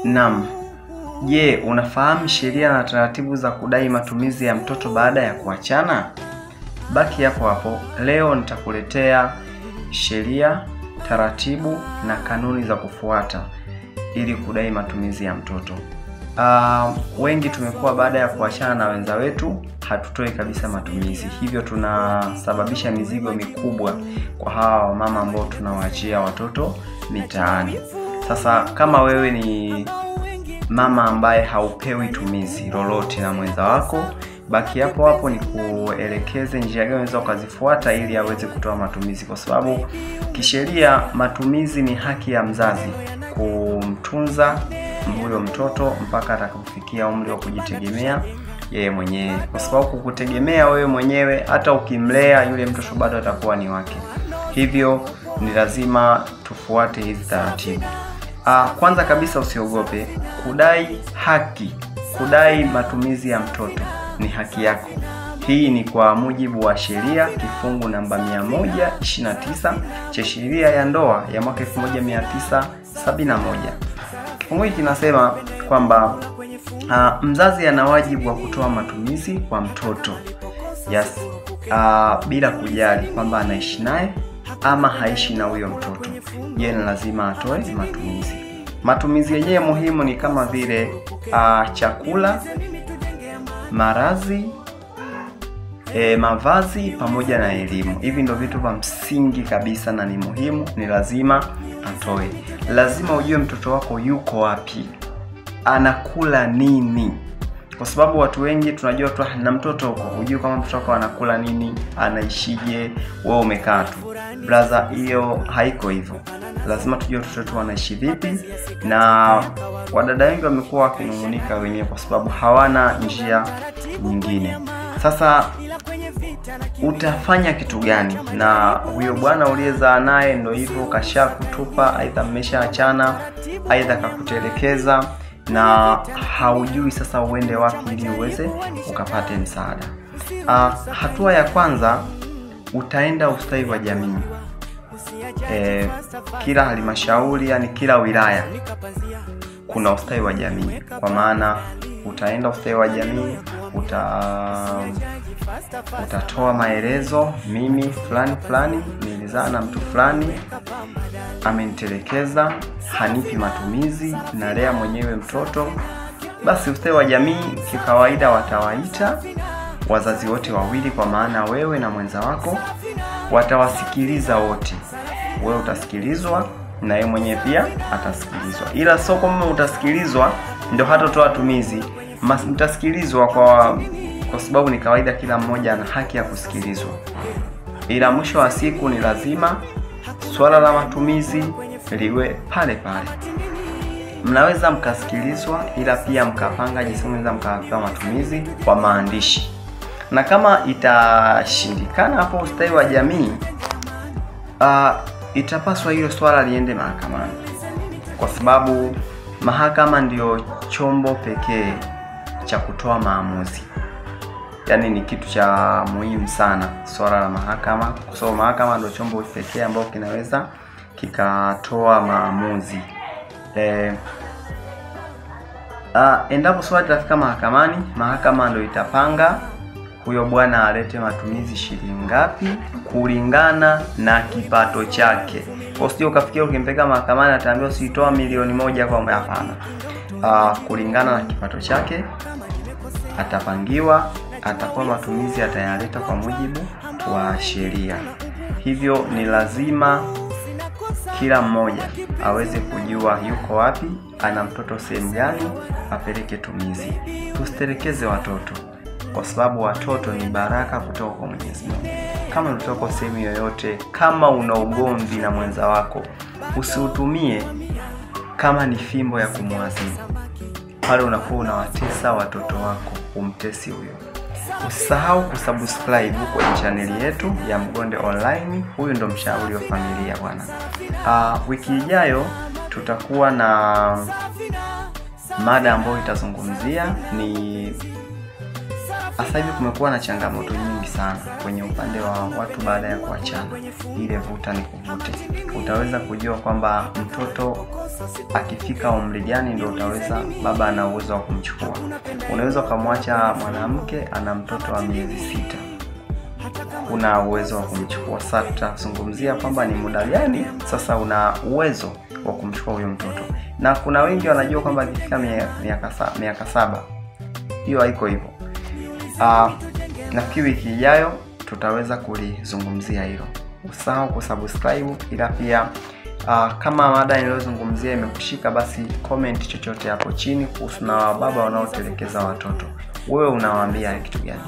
Naam. Je, unafahamu sheria na taratibu za kudai matumizi ya mtoto baada ya kuachana? Baki hapo hapo. Leo nitakuletea sheria, taratibu na kanuni za kufuata ili kudai matumizi ya mtoto. Wengi tumekuwa baada ya kuachana na wenza wetu hatutoi kabisa matumizi. Hivyo tunasababisha mizigo mikubwa kwa hawa mama ambao tunawaachia watoto mitaani. Sasa kama wewe ni mama ambaye haupewi tumizi lolote na mwenza wako, baki hapo hapo ni kuelekeze njia gani unaweza ukazifuata ili aweze kutoa matumizi, kwa sababu kisheria matumizi ni haki ya mzazi kumtunza huyo mtoto mpaka atakapofikia umri wa kujitegemea yeye mwenyewe, kwa sababu kukutegemea wewe mwenyewe hata ukimlea yule mtoto bado atakuwa ni wake. Hivyo ni lazima tufuate hizi taratibu. Kwanza kabisa usiogope kudai haki. Kudai matumizi ya mtoto ni haki yako. Hii ni kwa mujibu wa sheria kifungu namba 129 cha sheria ya ndoa ya mwaka 1971. Kifungu hiki kinasema kwamba mzazi ana wajibu wa kutoa matumizi kwa mtoto. Yes. Bila kujali kwamba anaishi naye ama haishi na huyo mtoto, yeye ni lazima atoe matumizi. Matumizi yenyewe muhimu ni kama vile chakula, marazi, mavazi pamoja na elimu. Hivi ndio vitu vya msingi kabisa na ni muhimu, ni lazima atoe. Lazima ujue mtoto wako yuko wapi, anakula nini, kwa sababu watu wengi tunajua tu na mtoto huko, hujui kama mtoto wako anakula nini, anaishije, wewe umekaa tu. Brother, hiyo haiko hivyo. Lazima tujue watoto wetu wanaishi vipi, na wadada wengi wamekuwa wakinungunika wenyewe kwa sababu hawana njia nyingine. Sasa utafanya kitu gani? Na huyo bwana uliyezaa naye ndio hivyo kashakutupa, aidha mmeshaachana, aidha kakutelekeza na haujui sasa uende wapi ili uweze ukapate msaada. Hatua ya kwanza, utaenda ustawi wa jamii. Kila halmashauri, yani kila wilaya kuna ustawi wa jamii. Kwa maana utaenda ustawi wa jamii, utatoa maelezo, mimi fulani nilizaa na mtu fulani, amenitelekeza, hanipi matumizi, nalea mwenyewe mtoto. Basi ustawi wa jamii kikawaida watawaita wazazi wote wawili, kwa maana wewe na mwenza wako, watawasikiliza wote. Wewe utasikilizwa na yeye mwenyewe pia atasikilizwa. Ila sio kama utasikilizwa ndio hatatoa tumizi. Mtasikilizwa kwa sababu ni kawaida, kila mmoja ana haki ya kusikilizwa. Ila mwisho wa siku ni lazima swala la matumizi liwe pale pale. Mnaweza mkasikilizwa, ila pia mkapanga jinsi mnaweza mkapewa matumizi kwa maandishi. Na kama itashindikana hapo ustawi wa jamii, itapaswa hilo swala liende mahakamani, kwa sababu mahakama ndio chombo pekee cha kutoa maamuzi. Yaani ni kitu cha muhimu sana swala la mahakama, kwa sababu mahakama ndio chombo pekee ambao kinaweza kikatoa maamuzi. Endapo swala litafika mahakamani, mahakama ndio itapanga huyo bwana alete matumizi shilingi ngapi kulingana na kipato chake. Kwa hiyo ukafikia ukimpeka mahakamani ataambiwa usitoa milioni 1 kwa hapana. Kulingana na kipato chake atapangiwa, atakuwa matumizi atayaleta kwa mujibu wa sheria. Hivyo ni lazima kila mmoja aweze kujua yuko wapi, ana mtoto sehemu gani, apeleke tumizi. Tusitelekeze watoto, kwa sababu watoto ni baraka kutoka kwa Mwenyezi Mungu. Kama unatoka sehemu yoyote, kama una ugomvi na mwenza wako, usiutumie kama ni fimbo ya kumwadhibu. Pale unakuwa unawatesa watoto wako, umtesi huyo. Usisahau kusubscribe kwenye channel yetu ya Mgonde Online. Huyu ndo mshauri wa familia bwana. Wiki ijayo tutakuwa na mada ambayo itazungumzia ni Sasa hivi kumekuwa na changamoto nyingi sana kwenye upande wa watu baada ya kuachana, ile vuta ni kuvute. Utaweza kujua kwamba mtoto akifika umri gani ndio utaweza baba ana uwezo wa kumchukua. Unaweza kumwacha mwanamke ana mtoto wa miezi 6, una uwezo wa kumchukua. Sasa tutazungumzia kwamba ni muda gani sasa una uwezo wa kumchukua huyo mtoto. Na kuna wengi wanajua kwamba akifika miaka 7 hiyo haiko hivyo. Nafikiri wiki ijayo tutaweza kulizungumzia hilo. Usahau kusubscribe, ila pia kama mada niliyozungumzia imekushika, basi comment chochote hapo chini kuhusu na baba wanaotelekeza watoto. Wewe unawaambia kitu gani?